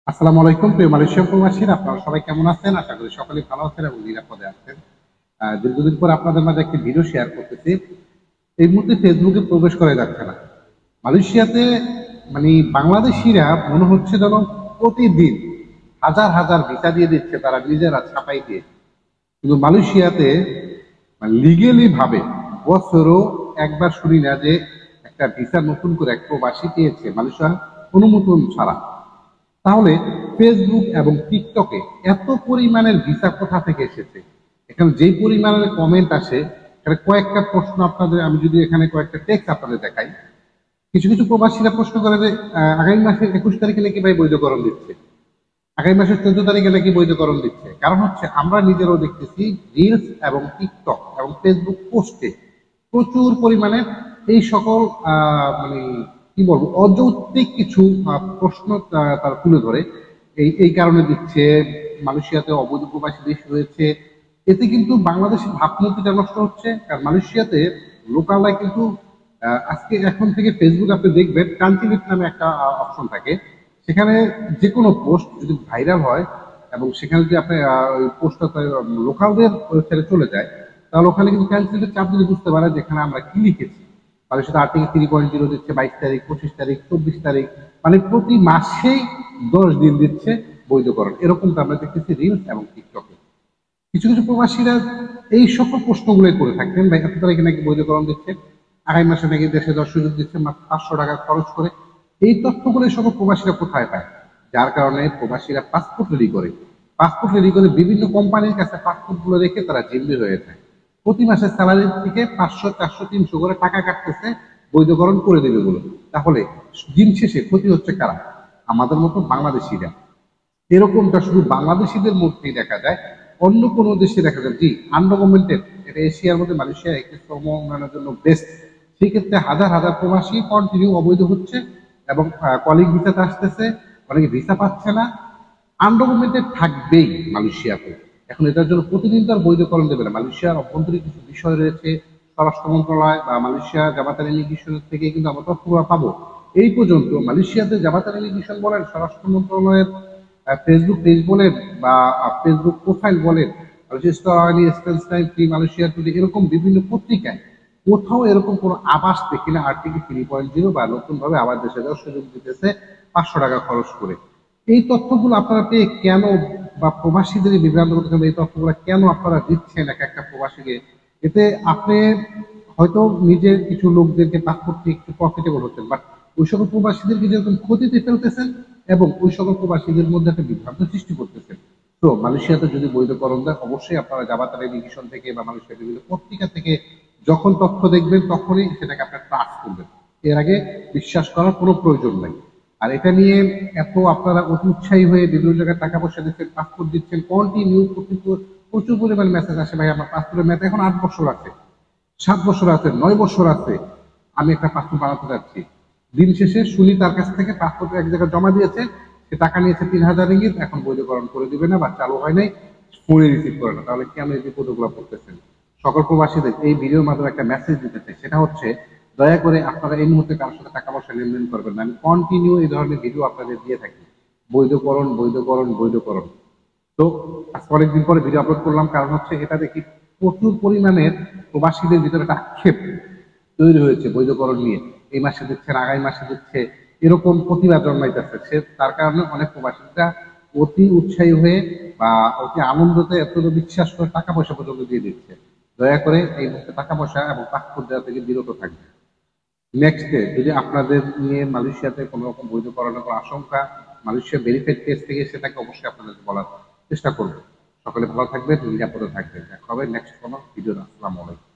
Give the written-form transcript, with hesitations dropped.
আসসালামু আলাইকুম প্রিয় মালয়েশিয়ান প্রবাসীরা, আপনারা সবাই কেমন আছেন? আশা করি সকলেই ভালো আছেন এবং নিরাপদে আছেন। দীর্ঘদিন পর আপনাদের মাঝে একটি ভিডিও শেয়ার করতেছি। এই মুহূর্তে ফেসবুকে প্রবেশ করা যাচ্ছে না। মালয়েশিয়াতে মানে বাংলাদেশিরা মনে হচ্ছে যেন প্রতিদিন হাজার হাজার ভিসা দিয়ে দিচ্ছে তারা নিজেরা ছাপাই দিয়ে। কিন্তু মালয়েশিয়াতে লিগেলি ভাবে বছরও একবার শুনি না যে একটা ভিসা নতুন করে এক প্রবাসী পেয়েছে মালয়েশিয়ার অনুমোদন ছাড়া। তাহলে ফেসবুক এবং টিকটকে এত পরিমাণের ভিসা কোথা থেকে এসেছে? এখানে যেই পরিমাণের কমেন্ট আসে, এখানে কয়েকটা প্রশ্ন আপনাদের, আমি যদি এখানে কয়েকটা টেক্সট আপনাদের দেখাই। কিছু কিছু প্রবাসীরা প্রশ্ন করে যে আগামী মাসের 21 তারিখে নাকি ভাই বৈধকরণ দিচ্ছে, আগামী মাসের 14 তারিখে নাকি বৈধকরণ দিচ্ছে। কারণ হচ্ছে আমরা নিজেরাও দেখতেছি রিলস এবং টিকটক এবং ফেসবুক পোস্টে প্রচুর পরিমাণে এই সকল মানে কি বলবো অযৌক্তিক কিছু প্রশ্ন তারা তুলে ধরে। এই কারণে দিচ্ছে মালয়েশিয়াতে অবৈধ প্রবাসী বেশি হয়েছে। এতে কিন্তু বাংলাদেশের ভাবমূর্তিটা নষ্ট হচ্ছে। কারণ মালয়েশিয়াতে লোকালয় কিন্তু আজকে এখন থেকে ফেসবুক আপনি দেখবেন ট্রান্সলেট নামে একটা অপশন থাকে। সেখানে যে কোনো পোস্ট যদি ভাইরাল হয় এবং সেখানে যদি আপনি ওই পোস্টটা লোকালদের ওয়েবসাইটে চলে যায়, তাহলে ওখানে কিন্তু ট্রান্সলেটের চাপ যদি বুঝতে পারে যেখানে আমরা কি লিখেছি। তাহলে সেটা আর্টিকেল 3.0 দিচ্ছে 22 তারিখ, 25 তারিখ, 24 তারিখ, মানে প্রতি মাসেই 10 দিন দিচ্ছে বৈধকরণ। এরকমটা আমরা দেখতেছি রিলস এবং টিকটকে। কিছু কিছু প্রবাসীরা এই সকল প্রশ্নগুলো করে থাকতেন, ভাই এত তারিখে নাকি বৈধকরণ দিচ্ছে, আগামী মাসে নাকি দেশে যাওয়ার সুযোগ দিচ্ছে মাত্র 500 টাকা খরচ করে। এই তথ্যগুলো এই সকল প্রবাসীরা কোথায় পায়? যার কারণে প্রবাসীরা পাসপোর্ট রেডি করে বিভিন্ন কোম্পানির কাছে পাসপোর্ট গুলো রেখে তারা জিম্মি হয়ে যায়। প্রতি মাসের স্যালারি থেকে 500, 400, 300 করে টাকা কাটতেছে বৈধকরণ করে দেবে বলে। তাহলে দিন শেষে ক্ষতি হচ্ছে কারা? আমাদের মতো বাংলাদেশিরা। এরকমটা শুধু বাংলাদেশিদের মধ্যেই দেখা যায়, অন্য কোনো দেশে দেখা যায় জি আনডকুমেন্টেড। এটা এশিয়ার মধ্যে মালয়েশিয়া একটি শ্রম উন্নয়নের জন্য বেস্ট। সেক্ষেত্রে হাজার হাজার প্রবাসী কন্টিনিউ অবৈধ হচ্ছে এবং কলিং ভিসাতে আসতেছে, অনেকে ভিসা পাচ্ছে না। আনডকুমেন্টেড থাকবেই মালয়েশিয়াতে। এখন এটার জন্য প্রতিদিন তার বৈধকরণ দেবে না। মালয়েশিয়ার অভ্যন্তরীণ কিছু বিষয় রয়েছে, স্বরাষ্ট্র মন্ত্রণালয় বা মালয়েশিয়া জামাতার ইমিগ্রেশনের থেকে কিন্তু আমরা তথ্যগুলো পাবো। এই পর্যন্ত মালয়েশিয়াতে জামাতার ইমিগ্রেশন বলেন, স্বরাষ্ট্র মন্ত্রণালয়ের ফেসবুক পেজ বলেন বা ফেসবুক প্রোফাইল বলেন, মালয়েশিয়া টুডে, এরকম বিভিন্ন পত্রিকায় কোথাও এরকম কোনো আবাস দেখি না আর্টিকেল 3.0 বা নতুন ভাবে আবার দেশে যাওয়ার সুযোগ দিতেছে 500 টাকা খরচ করে। এই তথ্যগুলো আপনারা পেয়ে কেন বা প্রবাসীদের বিভ্রান্ত করতে হবে? এই তথ্যগুলো কেন আপনারা দিচ্ছেন এক একটা প্রবাসীকে? এতে আপনি হয়তো নিজের কিছু লোকদেরকে পাসপোর্ট দিয়ে একটু প্রফিটেবল হচ্ছেন, বাট ওই সকল প্রবাসীদেরকে যেরকম ক্ষতিতে ফেলতেছেন এবং ওই সকল প্রবাসীদের মধ্যে একটা বিভ্রান্ত সৃষ্টি করতেছেন। তো মালয়েশিয়াতে যদি বৈধকরণ দেয়, অবশ্যই আপনারা জামাতার ইমিগ্রেশন থেকে বা মালয়েশিয়ার বিভিন্ন পত্রিকা থেকে যখন তথ্য দেখবেন তখনই সেটাকে আপনার ট্রাস্ট করবেন। এর আগে বিশ্বাস করার কোনো প্রয়োজন নাই। আর এটা নিয়ে এত আপনারা অতি উৎসাহী হয়ে বিভিন্ন জায়গায় টাকা পয়সা দিচ্ছেন, পাসপোর্ট দিচ্ছেন, কন্টিনিউ প্রচুর পরিমাণ মেসেজ আসে, ভাই আমার পাসপোর্টের মেয়াদ এখন 8 বছর আছে, 7 বছর আছে, 9 বছর আছে, আমি একটা পাসপোর্ট বানাতে যাচ্ছি। দিন শেষে শুনি তার কাছ থেকে পাসপোর্ট এক জায়গায় জমা দিয়েছে, সে টাকা নিয়েছে 3,000 রিঙ্গিত, এখন বৈধকরণ করে দিবে না বা চালু হয় নাই, ফোনে রিসিভ করে না। তাহলে কেন এই বিপদগুলো পড়তেছেন? সকল প্রবাসীদের এই ভিডিওর মাধ্যমে একটা মেসেজ দিতে চাই, সেটা হচ্ছে দয়া করে আপনারা এই মুহূর্তে কারোর সাথে টাকা পয়সা লেনদেন করবেন না। আমি কন্টিনিউ এই ধরনের ভিডিও আপনাদের দিয়ে থাকি, বৈধকরণ বৈধকরণ বৈধকরণ। তো আজকে অনেকদিন পরে ভিডিও আপলোড করলাম, কারণ হচ্ছে এটা দেখি প্রচুর পরিমাণের প্রবাসীদের ভিতরে একটা আক্ষেপ তৈরি হয়েছে বৈধকরণ নিয়ে। এই মাসে দিচ্ছে না, আগামী মাসে দিচ্ছে, এরকম প্রতিবাদ জন্মাইতেছে। সে তার কারণে অনেক প্রবাসীরা অতি উৎসাহী হয়ে বা অতি আনন্দতে এত বিশ্বাস করে টাকা পয়সা পর্যন্ত দিয়ে দিচ্ছে। দয়া করে এই মুহূর্তে টাকা পয়সা এবং পাসপোর্ট দেওয়া থেকে বিরত থাকবে। নেক্সট ডে যদি আপনাদের নিয়ে মালয়েশিয়াতে কোনো রকম বৈধকরণের কোনো আশঙ্কা মালয়েশিয়া ভেরিফাইড পেজ থেকে, সেটাকে অবশ্যই আপনাদের বলার চেষ্টা করবো। সকলে ভালো থাকবেন, নিরাপদে থাকবেন। দেখা হবে নেক্সট কোনো ভিডিও। আসসালামু আলাইকুম।